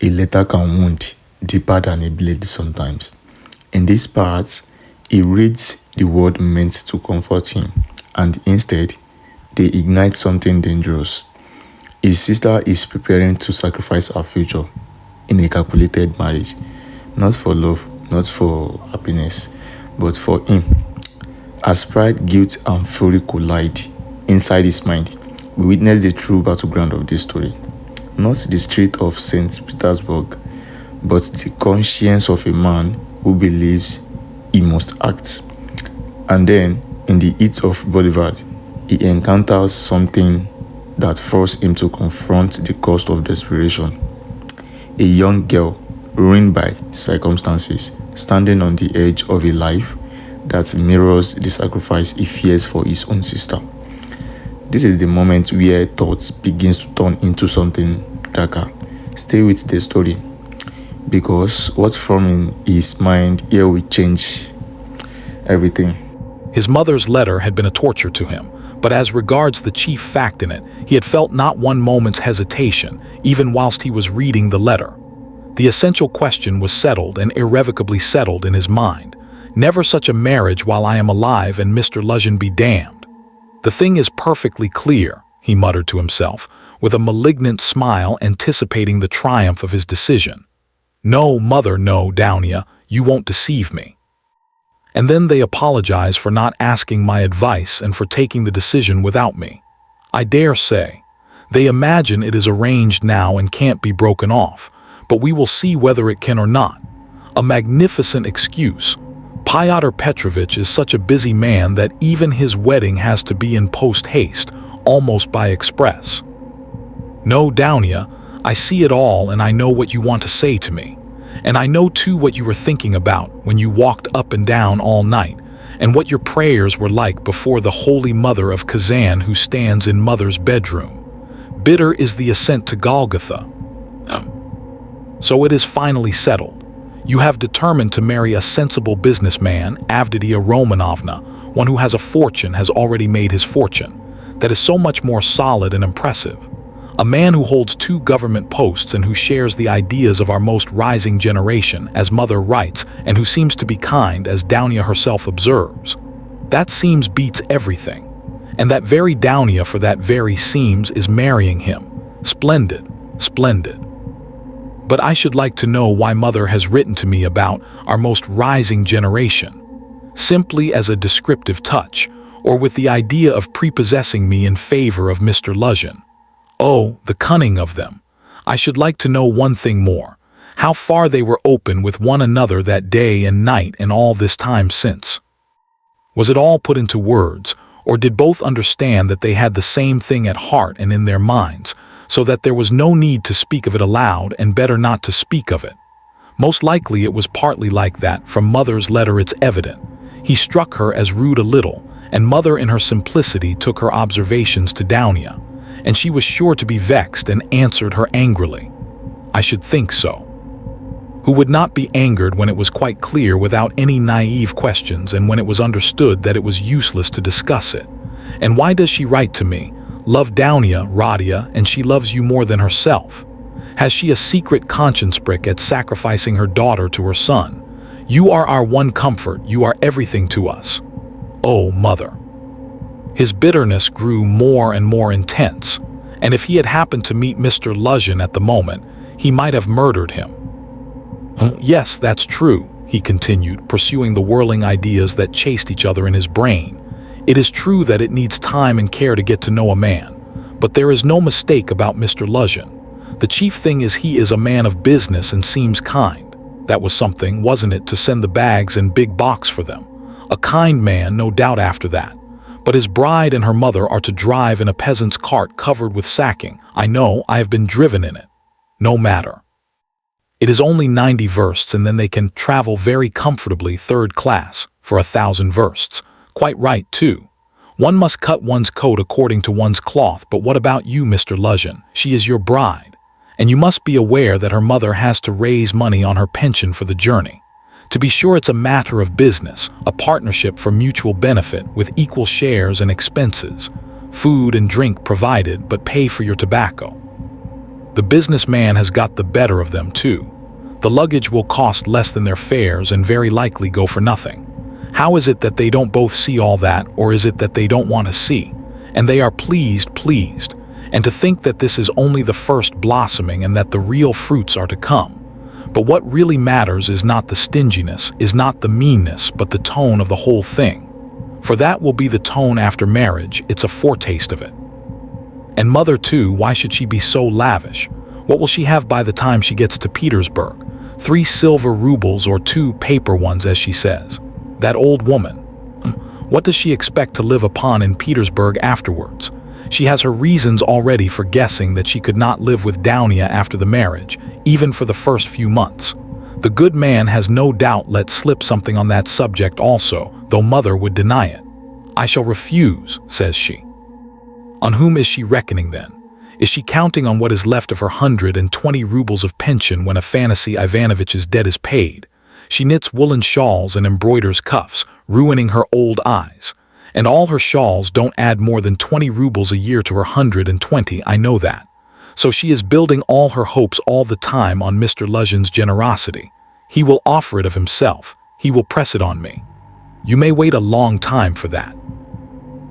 A letter can wound deeper than a blade sometimes. In this part, he reads the word meant to comfort him, and instead, they ignite something dangerous. His sister is preparing to sacrifice her future in a calculated marriage, not for love, not for happiness, but for him. As pride, guilt, and fury collide inside his mind, we witness the true battleground of this story. Not the street of Saint Petersburg, but the conscience of a man who believes he must act. And then, in the heat of boulevard, he encounters something that forces him to confront the cost of desperation. A young girl, ruined by circumstances, standing on the edge of a life that mirrors the sacrifice he fears for his own sister. This is the moment where thoughts begins to turn into something darker. Stay with the story, because what's forming his mind here will change everything. His mother's letter had been a torture to him, but as regards the chief fact in it, he had felt not one moment's hesitation, even whilst he was reading the letter. The essential question was settled and irrevocably settled in his mind. Never such a marriage while I am alive, and Mr. Luzhin be damned. The thing is perfectly clear, he muttered to himself, with a malignant smile anticipating the triumph of his decision. No, mother, no, Downia, you won't deceive me. And then they apologize for not asking my advice and for taking the decision without me. I dare say. They imagine it is arranged now and can't be broken off, but we will see whether it can or not. A magnificent excuse. Pyotr Petrovitch is such a busy man that even his wedding has to be in post-haste, almost by express. No, Downia, I see it all and I know what you want to say to me. And I know too what you were thinking about when you walked up and down all night, and what your prayers were like before the Holy Mother of Kazan who stands in Mother's bedroom. Bitter is the ascent to Golgotha. So it is finally settled. You have determined to marry a sensible businessman, Avditia Romanovna, one who has a fortune, has already made his fortune. That is so much more solid and impressive. A man who holds 2 government posts and who shares the ideas of our most rising generation, as Mother writes, and who seems to be kind, as Downia herself observes. That seems beats everything. And that very Downia for that very seems is marrying him. Splendid, splendid. But I should like to know why Mother has written to me about our most rising generation. Simply as a descriptive touch, or with the idea of prepossessing me in favor of Mr. Luzhin. Oh, the cunning of them. I should like to know one thing more. How far they were open with one another that day and night and all this time since. Was it all put into words, or did both understand that they had the same thing at heart and in their minds, so that there was no need to speak of it aloud and better not to speak of it? Most likely it was partly like that. From Mother's letter it's evident. He struck her as rude a little, and Mother in her simplicity took her observations to Downia, and she was sure to be vexed and answered her angrily. I should think so. Who would not be angered when it was quite clear without any naive questions, and when it was understood that it was useless to discuss it? And why does she write to me? Love Downia, Radia, and she loves you more than herself. Has she a secret conscience prick at sacrificing her daughter to her son? You are our one comfort, you are everything to us. Oh, Mother. His bitterness grew more and more intense, and if he had happened to meet Mr. Luzhin at the moment, he might have murdered him. Yes, that's true, he continued, pursuing the whirling ideas that chased each other in his brain. It is true that it needs time and care to get to know a man, but there is no mistake about Mr. Luzhin. The chief thing is he is a man of business and seems kind. That was something, wasn't it, to send the bags in big box for them? A kind man, no doubt after that. But his bride and her mother are to drive in a peasant's cart covered with sacking. I know, I have been driven in it. No matter. It is only 90 versts, and then they can travel very comfortably third class for 1,000 versts. Quite right, too. One must cut one's coat according to one's cloth, but what about you, Mr. Luzhin? She is your bride, and you must be aware that her mother has to raise money on her pension for the journey. To be sure, it's a matter of business, a partnership for mutual benefit with equal shares and expenses. Food and drink provided, but pay for your tobacco. The businessman has got the better of them too. The luggage will cost less than their fares and very likely go for nothing. How is it that they don't both see all that, or is it that they don't want to see? And they are pleased. And to think that this is only the first blossoming and that the real fruits are to come. But what really matters is not the stinginess, is not the meanness, but the tone of the whole thing. For that will be the tone after marriage, it's a foretaste of it. And mother too, why should she be so lavish? What will she have by the time she gets to Petersburg? 3 silver rubles or 2 paper ones, as she says. That old woman. What does she expect to live upon in Petersburg afterwards? She has her reasons already for guessing that she could not live with Downia after the marriage, even for the first few months. The good man has no doubt let slip something on that subject also, though mother would deny it. I shall refuse, says she. On whom is she reckoning then? Is she counting on what is left of her 120 rubles of pension when Afanassy Ivanovitch's debt is paid? She knits woolen shawls and embroiders cuffs, ruining her old eyes. And all her shawls don't add more than 20 rubles a year to her 120, I know that. So she is building all her hopes all the time on Mr. Luzhin's generosity. He will offer it of himself. He will press it on me. You may wait a long time for that.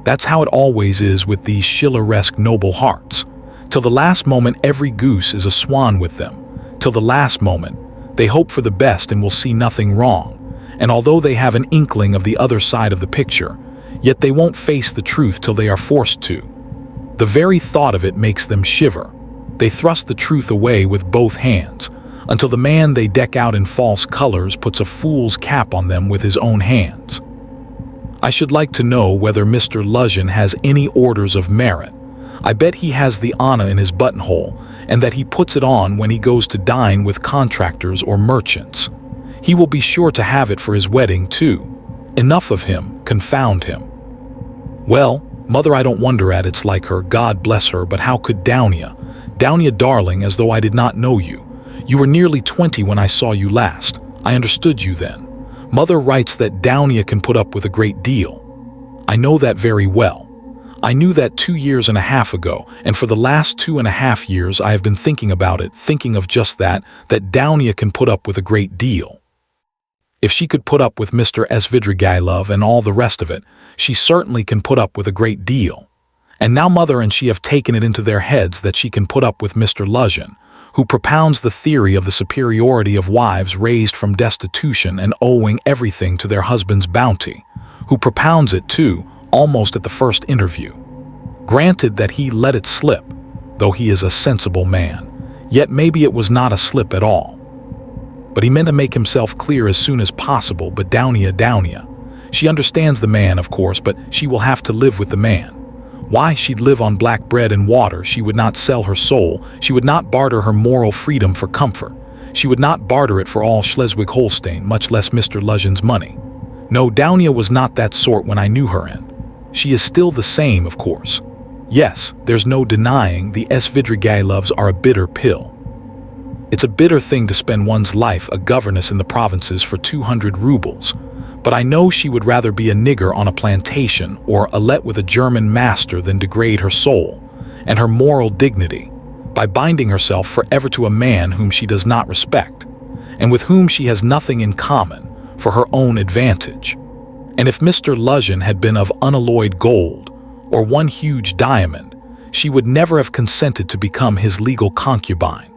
That's how it always is with these Schilleresque noble hearts. Till the last moment every goose is a swan with them. Till the last moment, they hope for the best and will see nothing wrong. And although they have an inkling of the other side of the picture, yet they won't face the truth till they are forced to. The very thought of it makes them shiver. They thrust the truth away with both hands, until the man they deck out in false colors puts a fool's cap on them with his own hands. I should like to know whether Mr. Luzhin has any orders of merit. I bet he has the Anna in his buttonhole, and that he puts it on when he goes to dine with contractors or merchants. He will be sure to have it for his wedding, too. Enough of him, confound him. Well, mother, I don't wonder at it's like her, God bless her, but how could Downia, darling, as though I did not know you. You were nearly 20 when I saw you last. I understood you then. Mother writes that Downia can put up with a great deal. I know that very well. I knew that 2 years and a half ago, and for the last 2.5 years I have been thinking about it, thinking of just that Downia can put up with a great deal. If she could put up with Mr. Svidrigailov and all the rest of it, she certainly can put up with a great deal. And now mother and she have taken it into their heads that she can put up with Mr. Luzhin, who propounds the theory of the superiority of wives raised from destitution and owing everything to their husband's bounty, who propounds it, too, almost at the first interview. Granted that he let it slip, though he is a sensible man, yet maybe it was not a slip at all. But he meant to make himself clear as soon as possible. But Downia, she understands the man, of course, but she will have to live with the man. Why, she'd live on black bread and water. She would not sell her soul. She would not barter her moral freedom for comfort. She would not barter it for all Schleswig-Holstein, much less Mr. Luzhin's money. No, Downia was not that sort when I knew her, and she is still the same, of course. Yes, there's no denying the Svidrigailovs are a bitter pill. It's a bitter thing to spend one's life a governess in the provinces for 200 rubles. But I know she would rather be a nigger on a plantation or a let with a German master than degrade her soul and her moral dignity by binding herself forever to a man whom she does not respect and with whom she has nothing in common for her own advantage. And if Mr. Luzhin had been of unalloyed gold or one huge diamond, she would never have consented to become his legal concubine.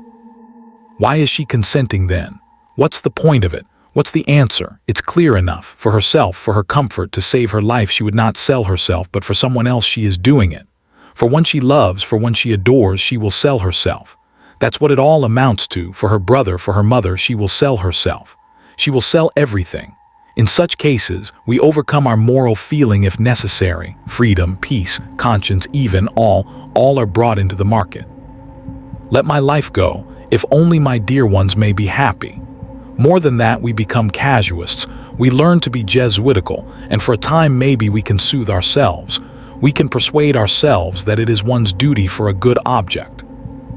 Why is she consenting then? What's the point of it? What's the answer? It's clear enough. For herself, for her comfort, to save her life, she would not sell herself, but for someone else she is doing it. For one she loves, for one she adores, she will sell herself. That's what it all amounts to. For her brother, for her mother, she will sell herself. She will sell everything. In such cases, we overcome our moral feeling if necessary. Freedom, peace, conscience, even all are brought into the market. Let my life go, if only my dear ones may be happy. More than that, we become casuists. We learn to be Jesuitical, and for a time maybe we can soothe ourselves. We can persuade ourselves that it is one's duty for a good object.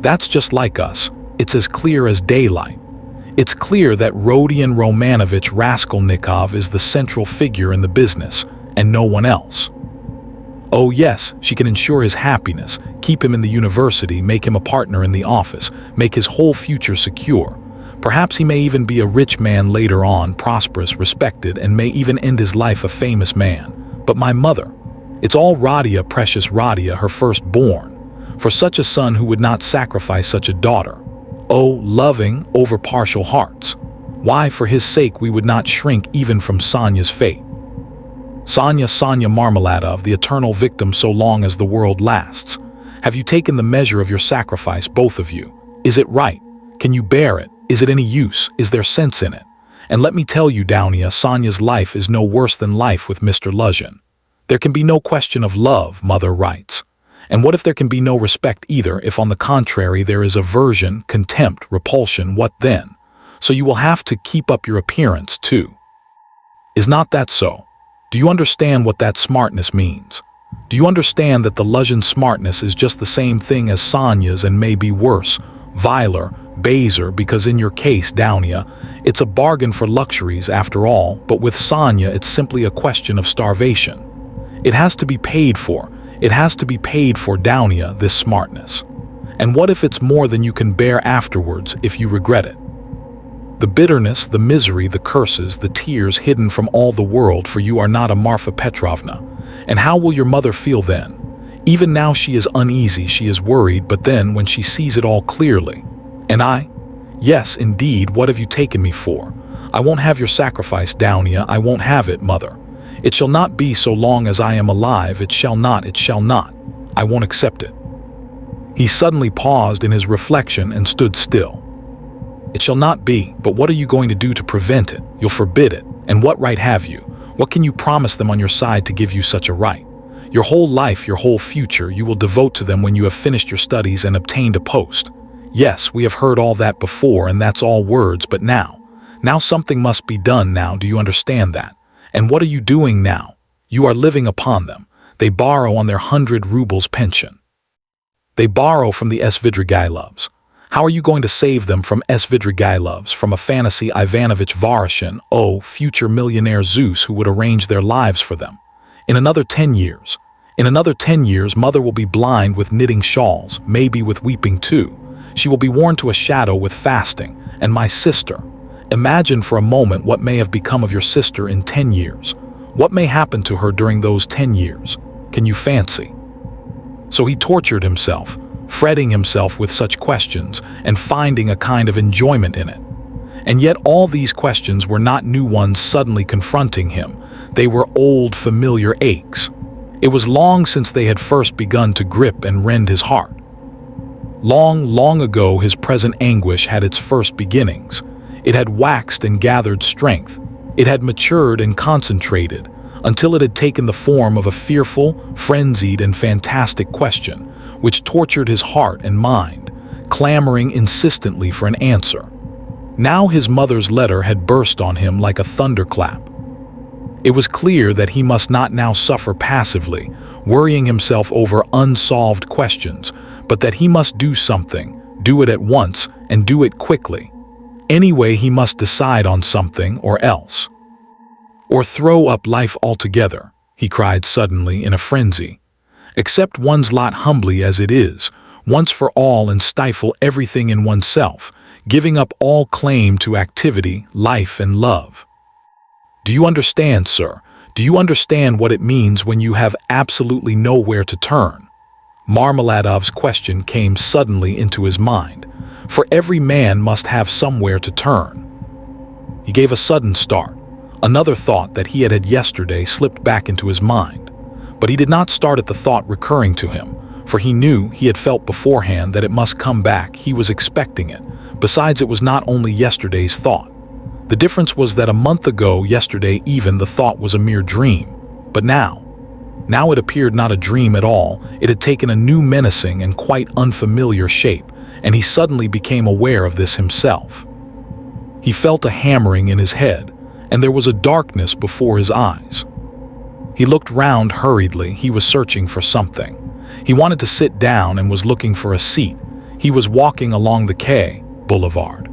That's just like us. It's as clear as daylight. It's clear that Rodion Romanovich Raskolnikov is the central figure in the business, and no one else. Oh yes, she can ensure his happiness, keep him in the university, make him a partner in the office, make his whole future secure. Perhaps he may even be a rich man later on, prosperous, respected, and may even end his life a famous man. But my mother, it's all Radia, precious Radia, her firstborn. For such a son who would not sacrifice such a daughter. Oh, loving, over-partial hearts. Why, for his sake, we would not shrink even from Sonya's fate. Sonya Marmeladov, the eternal victim so long as the world lasts. Have you taken the measure of your sacrifice, both of you? Is it right? Can you bear it? Is it any use? Is there sense in it? And let me tell you, Downia, Sonya's life is no worse than life with Mr. Luzhin. There can be no question of love, Mother writes. And what if there can be no respect either, if on the contrary there is aversion, contempt, repulsion, what then? So you will have to keep up your appearance too. Is not that so? Do you understand what that smartness means? Do you understand that the Luzhin smartness is just the same thing as Sonya's and may be worse, viler, baser, because in your case, Downia, it's a bargain for luxuries after all, but with Sonya it's simply a question of starvation. It has to be paid for. It has to be paid for, Downia, this smartness. And what if it's more than you can bear afterwards if you regret it? The bitterness, the misery, the curses, the tears hidden from all the world, for you are not a Marfa Petrovna. And how will your mother feel then? Even now she is uneasy, she is worried, but then when she sees it all clearly. And I? Yes, indeed, what have you taken me for? I won't have your sacrifice, Downia, I won't have it, Mother. It shall not be so long as I am alive, it shall not. I won't accept it. He suddenly paused in his reflection and stood still. It shall not be, but what are you going to do to prevent it? You'll forbid it. And what right have you? What can you promise them on your side to give you such a right? Your whole life, your whole future, you will devote to them when you have finished your studies and obtained a post. Yes, we have heard all that before, and that's all words, but now something must be done now, do you understand that? And what are you doing now? You are living upon them. They borrow on their 100 rubles pension. They borrow from the Svidrigailovs. How are you going to save them from Svidrigailovs, from a fantasy Ivanovich Varoshin, oh, future millionaire Zeus who would arrange their lives for them? In another 10 years, Mother will be blind with knitting shawls, maybe with weeping too. She will be worn to a shadow with fasting. And my sister, imagine for a moment what may have become of your sister in 10 years. What may happen to her during those 10 years? Can you fancy? So he tortured himself, fretting himself with such questions and finding a kind of enjoyment in it. And yet all these questions were not new ones suddenly confronting him. They were old familiar aches. It was long since they had first begun to grip and rend his heart. Long, long ago his present anguish had its first beginnings. It had waxed and gathered strength. It had matured and concentrated until it had taken the form of a fearful, frenzied, and fantastic question, which tortured his heart and mind, clamoring insistently for an answer. Now his mother's letter had burst on him like a thunderclap. It was clear that he must not now suffer passively, worrying himself over unsolved questions, but that he must do something, do it at once, and do it quickly. Anyway, he must decide on something or else. Or throw up life altogether, he cried suddenly in a frenzy. Accept one's lot humbly as it is, once for all, and stifle everything in oneself, giving up all claim to activity, life, and love. Do you understand, sir? Do you understand what it means when you have absolutely nowhere to turn? Marmeladov's question came suddenly into his mind, for every man must have somewhere to turn. He gave a sudden start. Another thought that he had had yesterday slipped back into his mind. But he did not start at the thought recurring to him, for he knew, he had felt beforehand, that it must come back. He was expecting it. Besides, it was not only yesterday's thought. The difference was that a month ago, yesterday even, the thought was a mere dream. But now it appeared not a dream at all. It had taken a new menacing and quite unfamiliar shape, and he suddenly became aware of this himself. He felt a hammering in his head, and there was a darkness before his eyes. He looked round hurriedly. He was searching for something. He wanted to sit down and was looking for a seat. He was walking along the quay, boulevard.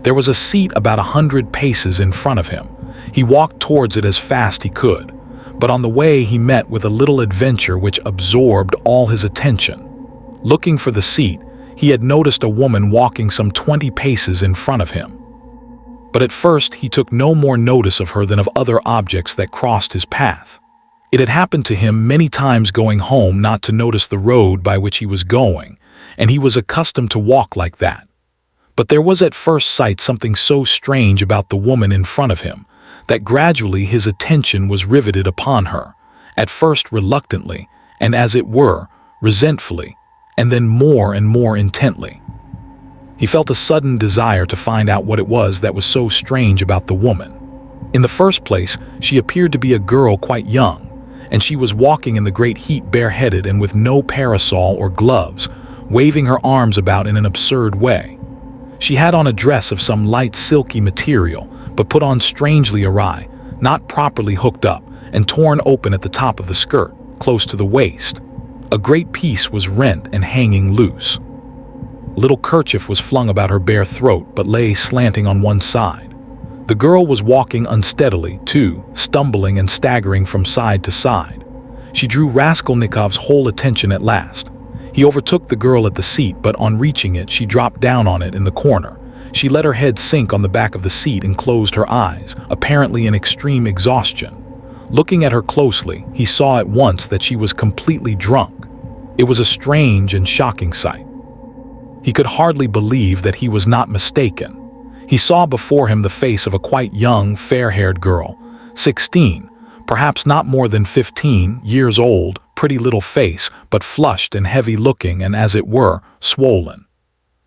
There was a seat about 100 paces in front of him. He walked towards it as fast he could. But on the way he met with a little adventure which absorbed all his attention. Looking for the seat, he had noticed a woman walking some 20 paces in front of him. But at first he took no more notice of her than of other objects that crossed his path. It had happened to him many times going home not to notice the road by which he was going, and he was accustomed to walk like that. But there was at first sight something so strange about the woman in front of him that gradually his attention was riveted upon her, at first reluctantly, and as it were, resentfully, and then more and more intently. He felt a sudden desire to find out what it was that was so strange about the woman. In the first place, she appeared to be a girl quite young, and she was walking in the great heat bareheaded and with no parasol or gloves, waving her arms about in an absurd way. She had on a dress of some light silky material, but put on strangely awry, not properly hooked up, and torn open at the top of the skirt, close to the waist. A great piece was rent and hanging loose. A little kerchief was flung about her bare throat, but lay slanting on one side. The girl was walking unsteadily, too, stumbling and staggering from side to side. She drew Raskolnikov's whole attention at last. He overtook the girl at the seat, but on reaching it, she dropped down on it in the corner. She let her head sink on the back of the seat and closed her eyes, apparently in extreme exhaustion. Looking at her closely, he saw at once that she was completely drunk. It was a strange and shocking sight. He could hardly believe that he was not mistaken. He saw before him the face of a quite young, fair-haired girl, 16, perhaps not more than 15 years old, pretty little face, but flushed and heavy-looking and, as it were, swollen.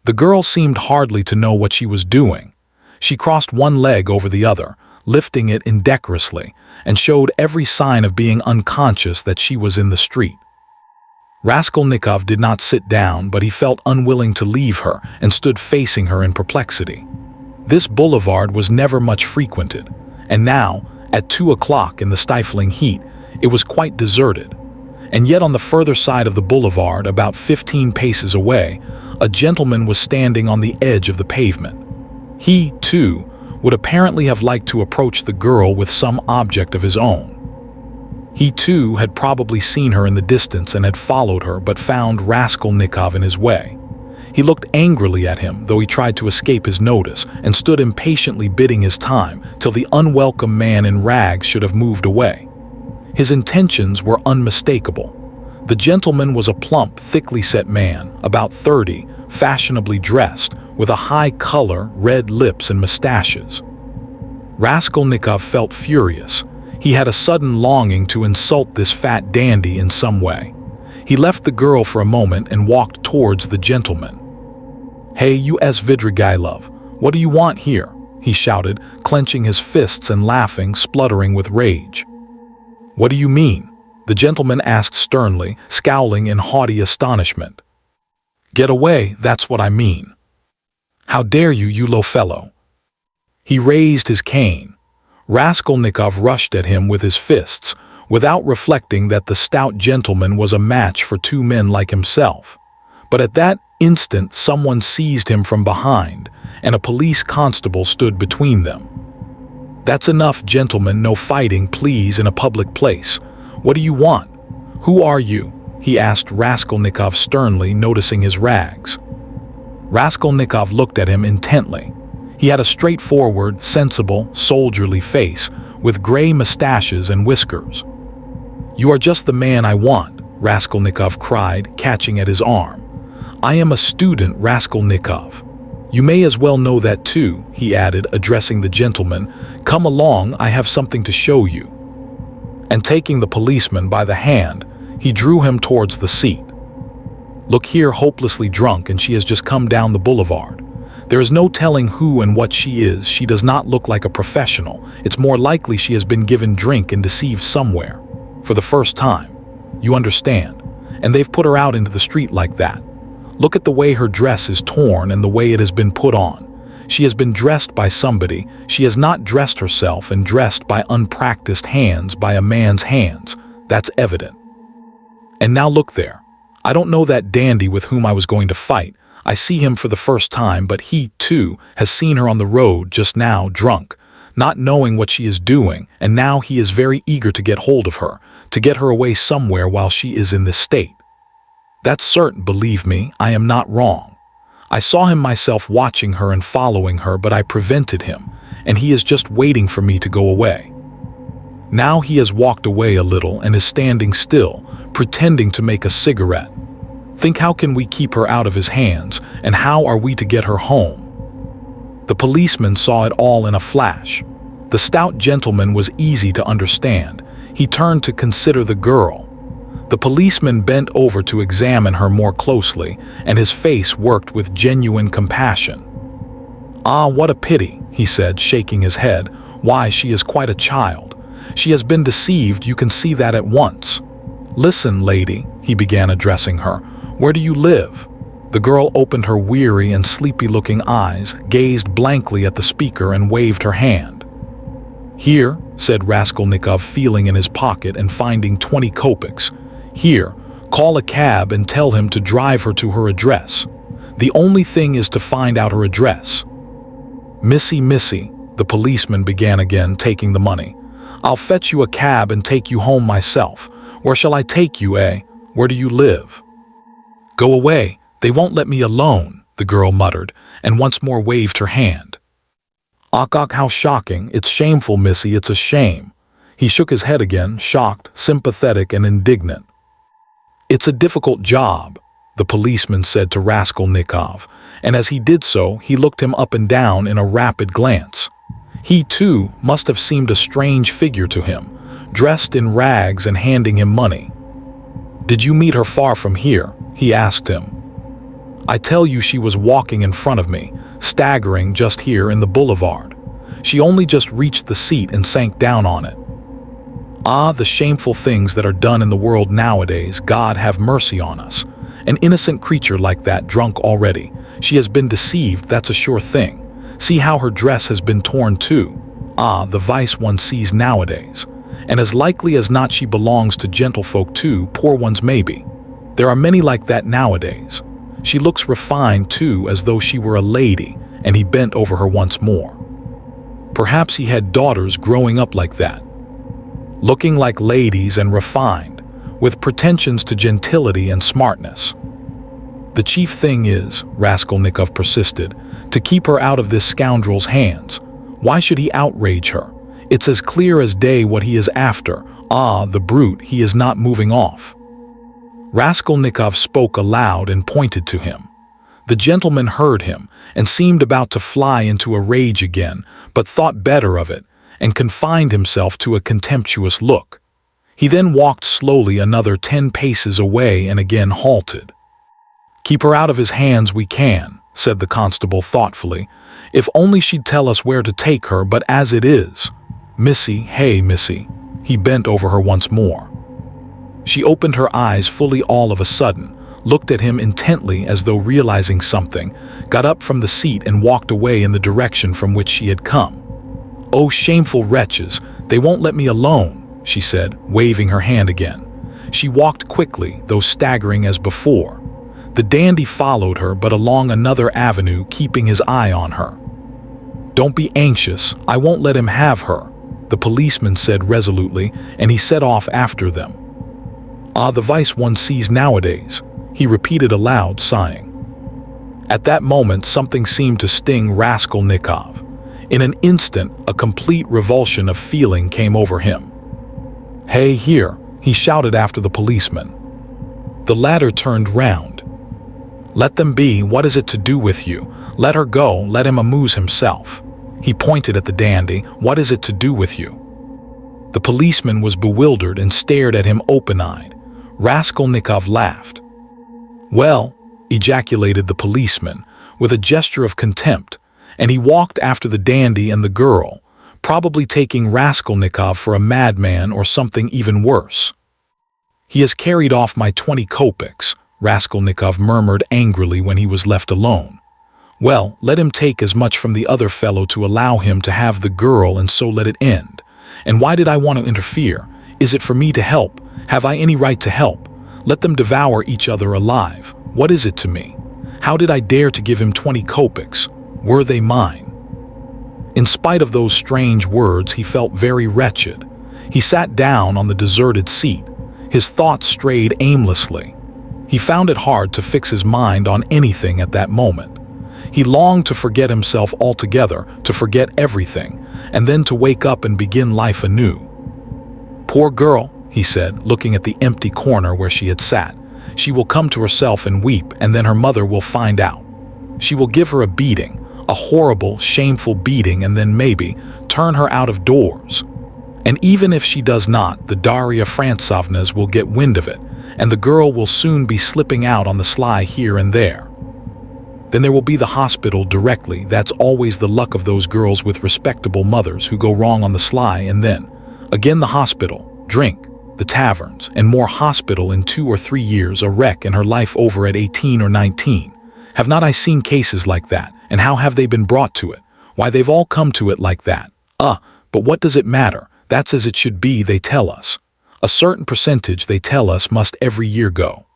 The girl seemed hardly to know what she was doing. She crossed one leg over the other, lifting it indecorously, and showed every sign of being unconscious that she was in the street. Raskolnikov did not sit down, but he felt unwilling to leave her and stood facing her in perplexity. This boulevard was never much frequented, and now, at 2 o'clock in the stifling heat, it was quite deserted. And yet on the further side of the boulevard, about 15 paces away, a gentleman was standing on the edge of the pavement. He, too, would apparently have liked to approach the girl with some object of his own. He, too, had probably seen her in the distance and had followed her, but found Raskolnikov in his way. He looked angrily at him, though he tried to escape his notice, and stood impatiently biding his time till the unwelcome man in rags should have moved away. His intentions were unmistakable. The gentleman was a plump, thickly set man, about 30, fashionably dressed, with a high color, red lips and mustaches. Raskolnikov felt furious. He had a sudden longing to insult this fat dandy in some way. He left the girl for a moment and walked towards the gentleman. "Hey, you Svidrigailov, what do you want here?" he shouted, clenching his fists and laughing, spluttering with rage. "What do you mean?" the gentleman asked sternly, scowling in haughty astonishment. "Get away, that's what I mean. How dare you, you low fellow?" He raised his cane. Raskolnikov rushed at him with his fists, without reflecting that the stout gentleman was a match for two men like himself. But at that instant someone seized him from behind, and a police constable stood between them. "That's enough, gentlemen, no fighting, please, in a public place. What do you want? Who are you?" he asked Raskolnikov sternly, noticing his rags. Raskolnikov looked at him intently. He had a straightforward, sensible, soldierly face, with gray mustaches and whiskers. "You are just the man I want," Raskolnikov cried, catching at his arm. "I am a student, Raskolnikov. You may as well know that too," he added, addressing the gentleman. "Come along, I have something to show you." And taking the policeman by the hand, he drew him towards the seat. "Look here, hopelessly drunk, and she has just come down the boulevard. There is no telling who and what she is. She does not look like a professional. It's more likely she has been given drink and deceived somewhere. For the first time. You understand? And they've put her out into the street like that. Look at the way her dress is torn and the way it has been put on. She has been dressed by somebody. She has not dressed herself, and dressed by unpracticed hands, by a man's hands. That's evident. And now look there. I don't know that dandy with whom I was going to fight. I see him for the first time, but he, too, has seen her on the road just now, drunk. not knowing what she is doing, and now he is very eager to get hold of her, to get her away somewhere while she is in this state. That's certain, believe me, I am not wrong. I saw him myself watching her and following her, but I prevented him, and he is just waiting for me to go away. Now he has walked away a little and is standing still, pretending to make a cigarette. Think, how can we keep her out of his hands, and how are we to get her home? The policeman saw it all in a flash. The stout gentleman was easy to understand. He turned to consider the girl. The policeman bent over to examine her more closely, and his face worked with genuine compassion. "Ah, what a pity," he said, shaking his head. "Why, she is quite a child. She has been deceived, you can see that at once. Listen, lady," he began, addressing her. "Where do you live?" The girl opened her weary and sleepy-looking eyes, gazed blankly at the speaker, and waved her hand. "Here," said Raskolnikov, feeling in his pocket and finding 20 kopecks. "Here, call a cab and tell him to drive her to her address. The only thing is to find out her address." Missy, the policeman began again, taking the money. "I'll fetch you a cab and take you home myself. Where shall I take you, eh? Where do you live?" "Go away. They won't let me alone," the girl muttered, and once more waved her hand. "Och, how shocking. It's shameful, Missy, it's a shame." He shook his head again, shocked, sympathetic, and indignant. "It's a difficult job," the policeman said to Raskolnikov, and as he did so, he looked him up and down in a rapid glance. He, too, must have seemed a strange figure to him, dressed in rags and handing him money. "Did you meet her far from here?" he asked him. "I tell you, she was walking in front of me, staggering just here in the boulevard. She only just reached the seat and sank down on it. Ah, the shameful things that are done in the world nowadays. God have mercy on us. An innocent creature like that, drunk already. She has been deceived, that's a sure thing. See how her dress has been torn too. Ah, the vice one sees nowadays. And as likely as not she belongs to gentlefolk too, poor ones maybe. There are many like that nowadays. She looks refined too, as though she were a lady," and he bent over her once more. Perhaps he had daughters growing up like that, looking like ladies and refined, with pretensions to gentility and smartness. "The chief thing is," Raskolnikov persisted, "to keep her out of this scoundrel's hands. Why should he outrage her? It's as clear as day what he is after. Ah, the brute, he is not moving off." Raskolnikov spoke aloud and pointed to him. The gentleman heard him and seemed about to fly into a rage again, but thought better of it and confined himself to a contemptuous look. He then walked slowly another 10 paces away and again halted. "Keep her out of his hands we can," said the constable thoughtfully. "If only she'd tell us where to take her, but as it is, Missy, hey Missy," he bent over her once more. She opened her eyes fully all of a sudden, looked at him intently as though realizing something, got up from the seat and walked away in the direction from which she had come. "Oh, shameful wretches, they won't let me alone," she said, waving her hand again. She walked quickly, though staggering as before. The dandy followed her, but along another avenue, keeping his eye on her. "Don't be anxious, I won't let him have her," the policeman said resolutely, and he set off after them. "Ah, the vice one sees nowadays," he repeated aloud, sighing. At that moment something seemed to sting Raskolnikov. In an instant, a complete revulsion of feeling came over him. "Hey, here," he shouted after the policeman. The latter turned round. "Let them be, what is it to do with you? Let her go, let him amuse himself." He pointed at the dandy. "What is it to do with you?" The policeman was bewildered and stared at him open-eyed. Raskolnikov laughed. "Well," ejaculated the policeman, with a gesture of contempt, and he walked after the dandy and the girl, probably taking Raskolnikov for a madman or something even worse. "He has carried off my 20 kopecks, Raskolnikov murmured angrily when he was left alone. "Well, let him take as much from the other fellow to allow him to have the girl, and so let it end. And why did I want to interfere? Is it for me to help? Have I any right to help? Let them devour each other alive. What is it to me? How did I dare to give him 20 kopecks? Were they mine?" In spite of those strange words, he felt very wretched. He sat down on the deserted seat. His thoughts strayed aimlessly. He found it hard to fix his mind on anything at that moment. He longed to forget himself altogether, to forget everything, and then to wake up and begin life anew. "Poor girl," he said, looking at the empty corner where she had sat. "She will come to herself and weep, and then her mother will find out. She will give her a beating, a horrible, shameful beating, and then maybe turn her out of doors. And even if she does not, the Daria Frantsovnas will get wind of it, and the girl will soon be slipping out on the sly here and there. Then there will be the hospital directly. That's always the luck of those girls with respectable mothers who go wrong on the sly, and then again the hospital, drink, the taverns, and more hospital in 2 or 3 years, a wreck and her life over at 18 or 19. Have not I seen cases like that? And how have they been brought to it? Why, they've all come to it like that. But what does it matter? That's as it should be, they tell us. A certain percentage, they tell us, must every year go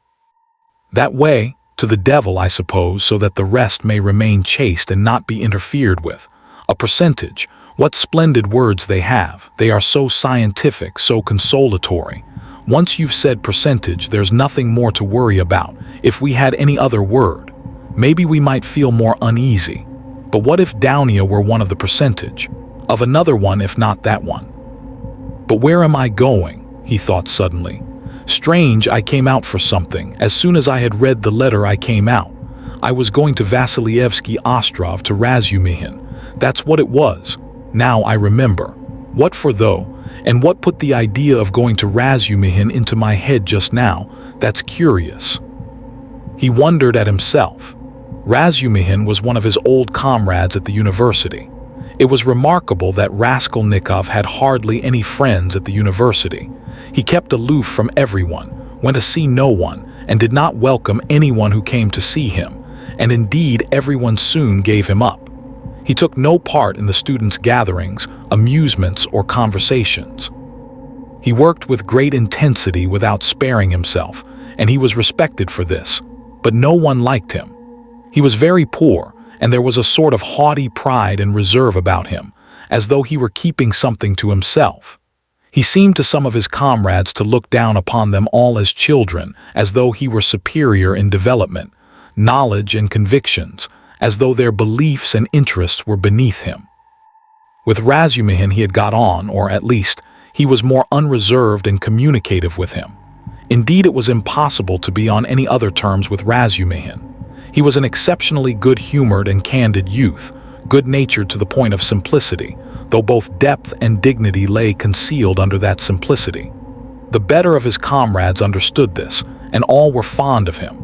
that way, to the devil, I suppose, so that the rest may remain chaste and not be interfered with. A percentage. What splendid words they have. They are so scientific, so consolatory. Once you've said percentage, there's nothing more to worry about. If we had any other word, maybe we might feel more uneasy. But what if Downia were one of the percentage? Of another one, if not that one? But where am I going? He thought suddenly. Strange, I came out for something. As soon as I had read the letter, I came out. I was going to Vasilievsky Ostrov, to Razumihin. That's what it was. Now I remember. What for though? And what put the idea of going to Razumihin into my head just now? That's curious. He wondered at himself. Razumihin was one of his old comrades at the university. It was remarkable that Raskolnikov had hardly any friends at the university. He kept aloof from everyone, went to see no one, and did not welcome anyone who came to see him, and indeed everyone soon gave him up. He took no part in the students' gatherings, amusements, or conversations. He worked with great intensity without sparing himself, and he was respected for this, but no one liked him. He was very poor, and there was a sort of haughty pride and reserve about him, as though he were keeping something to himself. He seemed to some of his comrades to look down upon them all as children, as though he were superior in development, knowledge, and convictions, as though their beliefs and interests were beneath him. With Razumihin he had got on, or at least, he was more unreserved and communicative with him. Indeed, it was impossible to be on any other terms with Razumihin. He was an exceptionally good-humored and candid youth, good-natured to the point of simplicity, though both depth and dignity lay concealed under that simplicity. The better of his comrades understood this, and all were fond of him.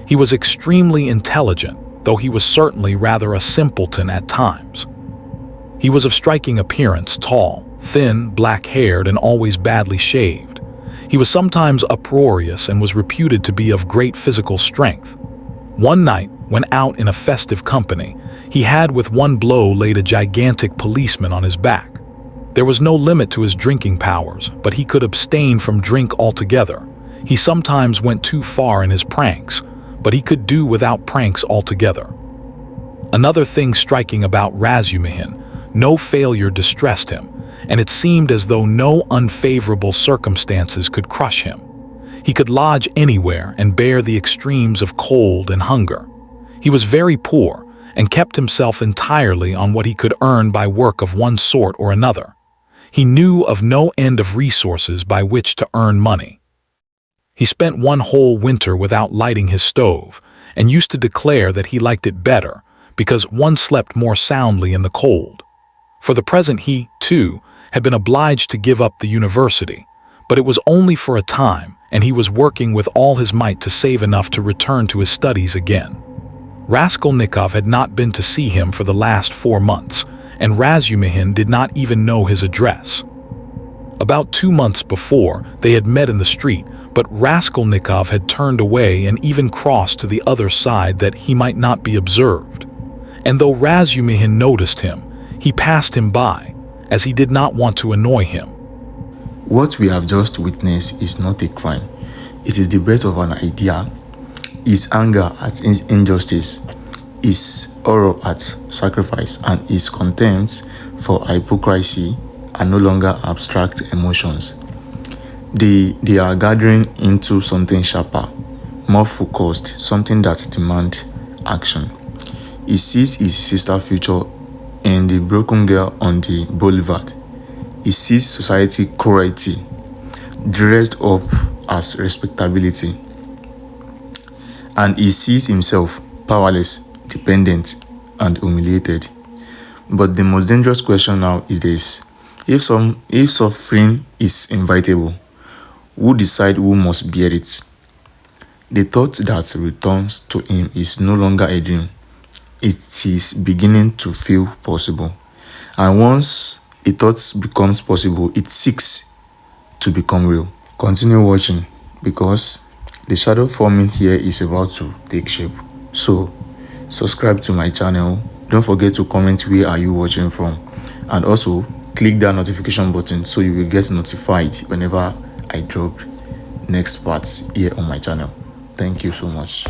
He was extremely intelligent, though he was certainly rather a simpleton at times. He was of striking appearance, tall, thin, black-haired, and always badly shaved. He was sometimes uproarious and was reputed to be of great physical strength. One night, when out in a festive company, he had with one blow laid a gigantic policeman on his back. There was no limit to his drinking powers, but he could abstain from drink altogether. He sometimes went too far in his pranks, but he could do without pranks altogether. Another thing striking about Razumihin, no failure distressed him, and it seemed as though no unfavorable circumstances could crush him. He could lodge anywhere and bear the extremes of cold and hunger. He was very poor and kept himself entirely on what he could earn by work of one sort or another. He knew of no end of resources by which to earn money. He spent one whole winter without lighting his stove, and used to declare that he liked it better because one slept more soundly in the cold. For the present he, too, had been obliged to give up the university, but it was only for a time, and he was working with all his might to save enough to return to his studies again. Raskolnikov had not been to see him for the last 4 months, and Razumihin did not even know his address. About 2 months before, they had met in the street, but Raskolnikov had turned away and even crossed to the other side that he might not be observed. And though Razumihin noticed him, he passed him by, as he did not want to annoy him. What we have just witnessed is not a crime. It is the birth of an idea, his anger at injustice, his horror at sacrifice, and his contempt for hypocrisy are no longer abstract emotions. They are gathering into something sharper, more focused, something that demands action. He sees his sister's future in the broken girl on the boulevard. He sees society cruelty dressed up as respectability, and he sees himself powerless, dependent, and humiliated. But the most dangerous question now is this: if suffering is inevitable, who decide who must bear it? The thought that returns to him is no longer a dream. It is beginning to feel possible. And once a thought becomes possible, it seeks to become real. Continue watching, because the shadow forming here is about to take shape. So, subscribe to my channel. Don't forget to comment where are you watching from. And also, click that notification button so you will get notified whenever I drop next parts here on my channel. Thank you so much.